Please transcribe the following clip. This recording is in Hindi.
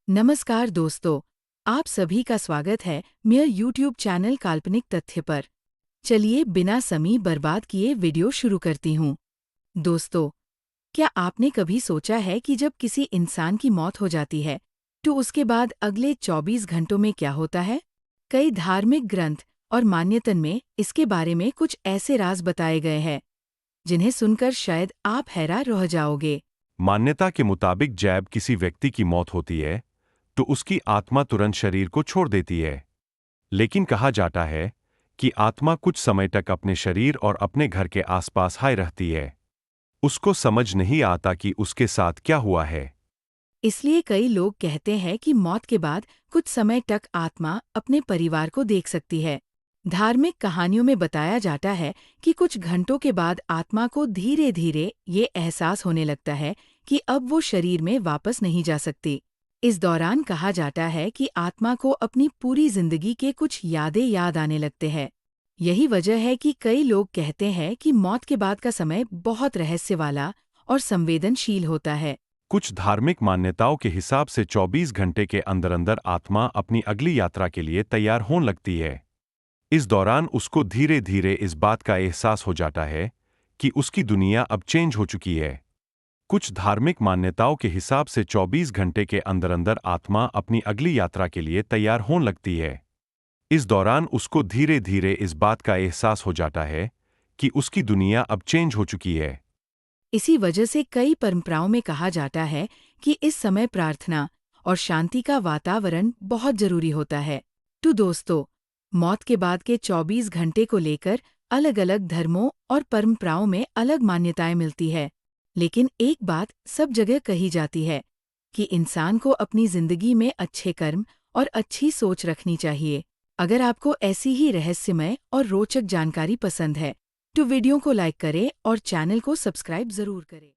नमस्कार दोस्तों, आप सभी का स्वागत है मेरे YouTube चैनल काल्पनिक तथ्य पर। चलिए बिना समय बर्बाद किए वीडियो शुरू करती हूँ। दोस्तों, क्या आपने कभी सोचा है कि जब किसी इंसान की मौत हो जाती है, तो उसके बाद अगले 24 घंटों में क्या होता है? कई धार्मिक ग्रंथ और मान्यतन में इसके बारे में कुछ ऐसे राज बताए गए हैं, जिन्हें सुनकर शायद आप हैरान रह जाओगे। मान्यता के मुताबिक जब किसी व्यक्ति की मौत होती है तो उसकी आत्मा तुरंत शरीर को छोड़ देती है। लेकिन कहा जाता है कि आत्मा कुछ समय तक अपने शरीर और अपने घर के आसपास हाय रहती है। उसको समझ नहीं आता कि उसके साथ क्या हुआ है। इसलिए कई लोग कहते हैं कि मौत के बाद कुछ समय तक आत्मा अपने परिवार को देख सकती है। धार्मिक कहानियों में बताया जाता है कि कुछ घंटों के बाद आत्मा को धीरे धीरे ये एहसास होने लगता है कि अब वो शरीर में वापस नहीं जा सकती। इस दौरान कहा जाता है कि आत्मा को अपनी पूरी जिंदगी के कुछ यादें याद आने लगते हैं। यही वजह है कि कई लोग कहते हैं कि मौत के बाद का समय बहुत रहस्य वाला और संवेदनशील होता है। कुछ धार्मिक मान्यताओं के हिसाब से 24 घंटे के अंदर अंदर आत्मा अपनी अगली यात्रा के लिए तैयार होने लगती है। इस दौरान उसको धीरे धीरे इस बात का एहसास हो जाता है कि उसकी दुनिया अब चेंज हो चुकी है। कुछ धार्मिक मान्यताओं के हिसाब से 24 घंटे के अंदर अंदर आत्मा अपनी अगली यात्रा के लिए तैयार होने लगती है। इस दौरान उसको धीरे धीरे इस बात का एहसास हो जाता है कि उसकी दुनिया अब चेंज हो चुकी है। इसी वजह से कई परंपराओं में कहा जाता है कि इस समय प्रार्थना और शांति का वातावरण बहुत जरूरी होता है। तो दोस्तों, मौत के बाद के 24 घंटे को लेकर अलग-अलग धर्मों और परंपराओं में अलग मान्यताएं मिलती है। लेकिन एक बात सब जगह कही जाती है कि इंसान को अपनी जिंदगी में अच्छे कर्म और अच्छी सोच रखनी चाहिए। अगर आपको ऐसी ही रहस्यमय और रोचक जानकारी पसंद है, तो वीडियो को लाइक करें और चैनल को सब्सक्राइब जरूर करें।